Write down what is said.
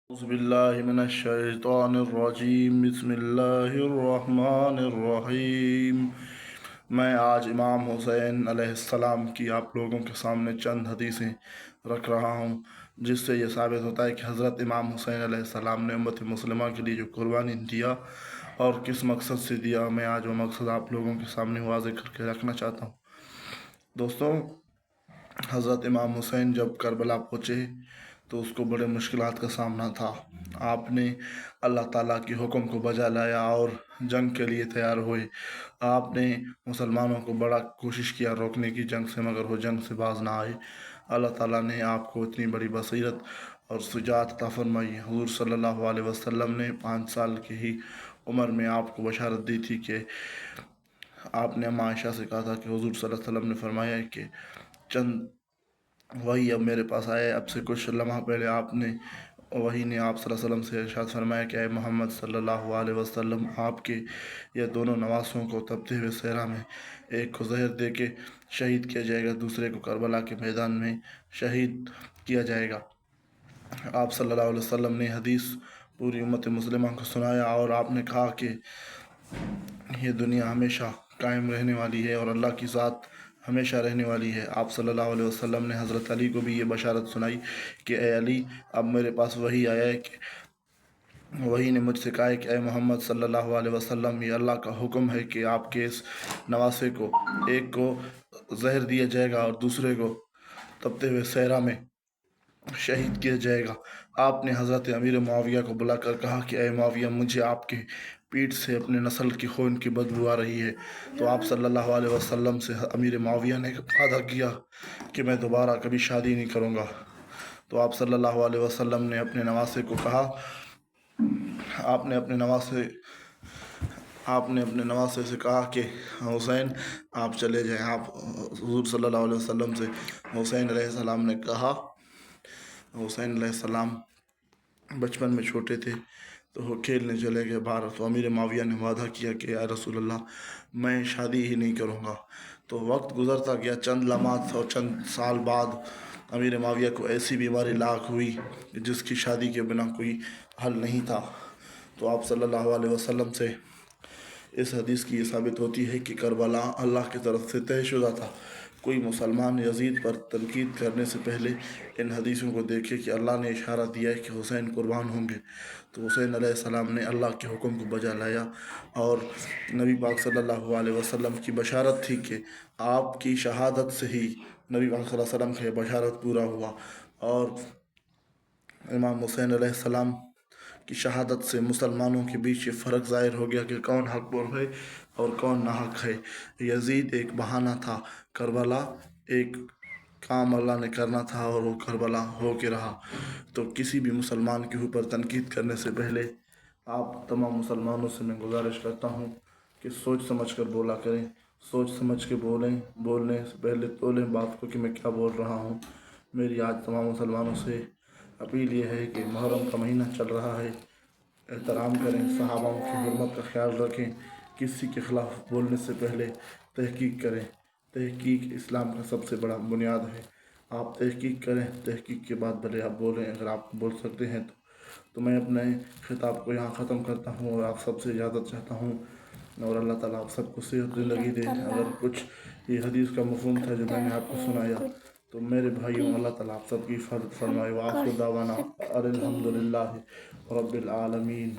औज़ुबिल्लाहिमिनश्शैतानिर्रजीम बिस्मिल्लाहिर्रहमानिर्रहीम। मैं आज इमाम हुसैन अलैहिस्सलाम की आप लोगों के सामने चंद हदीसें रख रहा हूँ, जिससे ये साबित होता है कि हज़रत इमाम हुसैन अलैहिस्सलाम ने उम्मत मुस्लिमा के लिए जो कुर्बानी दिया और किस मकसद से दिया, मैं आज वो मकसद आप लोगों के सामने वाज़ेह करके रखना चाहता हूँ। दोस्तों, हज़रत इमाम हुसैन जब करबला पहुँचे तो उसको बड़े मुश्किलात का सामना था। आपने अल्लाह ताला के हुक्म को बजा लाया और जंग के लिए तैयार हुए। आपने मुसलमानों को बड़ा कोशिश किया रोकने की जंग से, मगर वो जंग से बाज ना आए। अल्लाह ताला ने आपको इतनी बड़ी बसीरत और शुजाअत अता फरमाई। हुज़ूर सल्लल्लाहु अलैहि वसल्लम ने 5 साल की ही उम्र में आपको बशारत दी थी कि आपने अम्मा आयशा से कहा था कि हुज़ूर सल्लल्लाहु अलैहि वसल्लम ने फरमाया है कि चंद वही अब मेरे पास आए। अब से कुछ लम्हा पहले वही ने आप सल्लल्लाहु अलैहि वसल्लम से इरशाद फरमाया कि मोहम्मद सल्लल्लाहु अलैहि वसल्लम, आपके ये दोनों नवासों को तपते हुए सहरा में एक को जहर दे के शहीद किया जाएगा, दूसरे को करबला के मैदान में शहीद किया जाएगा। आप सल्लल्लाहु अलैहि वसल्लम ने हदीस पूरी उम्मत मुस्लिमा को सुनाया और आपने कहा कि ये दुनिया हमेशा कायम रहने वाली है और अल्लाह की ज़ात हमेशा रहने वाली है। आप सल्लल्लाहु अलैहि वसल्लम ने हज़रत अली को भी ये बशारत सुनाई कि ए अली, अब मेरे पास वही आया है कि वही ने मुझसे कहा है कि ए मोहम्मद सल्लल्लाहु अलैहि वसल्लम, ये अल्लाह का हुक्म है कि आपके इस नवासे को एक को जहर दिया जाएगा और दूसरे को तपते हुए सहरा में शहीद किया जाएगा। आपने हज़रत अमीर मुआविया को बुलाकर कहा कि ए मुआविया, मुझे आपके पीठ से अपने नस्ल की खून की बदबू आ रही है। तो आप सल्लल्लाहु अलैहि वसल्लम से अमीर मुआविया ने वादा किया कि मैं दोबारा कभी शादी नहीं करूँगा। तो आप सल्लल्लाहु अलैहि वसल्लम ने अपने नवासे को कहा, आपने अपने नवासे से कहा कि हुसैन, आप चले जाएं। आप हुज़ूर सल्लल्लाहु अलैहि वसल्लम से हुसैन अलैहिस्सलाम ने कहा, हुसैन अलैहिस्सलाम बचपन में छोटे थे तो वो खेलने चले गए बाहर। तो अमीर माविया ने वादा किया कि या रसूल अल्लाह, मैं शादी ही नहीं करूँगा। तो वक्त गुज़रता गया, चंद लम्हात और चंद साल बाद अमीर माविया को ऐसी बीमारी लाक हुई जिसकी शादी के बिना कोई हल नहीं था। तो आप सल्लल्लाहु अलैहि वसल्लम से इस हदीस की ये साबित होती है कि करबला अल्लाह की तरफ से तयशुदा था। कोई मुसलमान यजीद पर तनकीद करने से पहले इन हदीसों को देखे कि अल्लाह ने इशारा दिया है कि हुसैन कुर्बान होंगे। तो हुसैन अलैहिस्सलाम ने अल्लाह के हुक्म को बजा लाया और नबी पाक सल्लल्लाहु अलैहि वसल्लम की बशारत थी कि आपकी शहादत से ही नबी पाक सल्लल्लाहु अलैहि वसल्लम का बशारत पूरा हुआ। और इमाम हुसैन अलैहिस्सलाम की शहादत से मुसलमानों के बीच ये फ़र्क ज़ाहिर हो गया कि कौन हक बोल है और कौन नाहक है। यजीद एक बहाना था, करबला एक काम अल्लाह ने करना था और वो करबला हो के रहा। तो किसी भी मुसलमान के ऊपर तनकीद करने से पहले आप तमाम मुसलमानों से मैं गुजारिश करता हूँ कि सोच समझ कर बोला करें, सोच समझ के बोलें, बोलने से पहले तोलें बात को कि मैं क्या बोल रहा हूँ। मेरी आज तमाम मुसलमानों से अपील ये है कि मुहर्रम का महीना चल रहा है, एहतराम करें, सहाबाओं की हुर्मत का ख्याल रखें। किसी के ख़िलाफ़ बोलने से पहले तहकीक करें। तहकीक इस्लाम का सबसे बड़ा बुनियाद है। आप तहकीक करें, तहकीक के बाद भले आप बोलें, अगर आप बोल सकते हैं तो मैं अपने ख़िताब को यहाँ ख़त्म करता हूँ और आप सबसे इजाज़त चाहता हूँ। और अल्लाह ताला आप सबको सेहत ज़िंदगी दे। अगर कुछ ये हदीस का मफ़हूम था जो मैंने आपको सुनाया, तो मेरे भाइयों, अल्लाह ताला आप सबकी हिफाज़त फरमाए। व आखिर दावाना अनिल हम्दुलिल्लाहि रब्बिल आलमीन।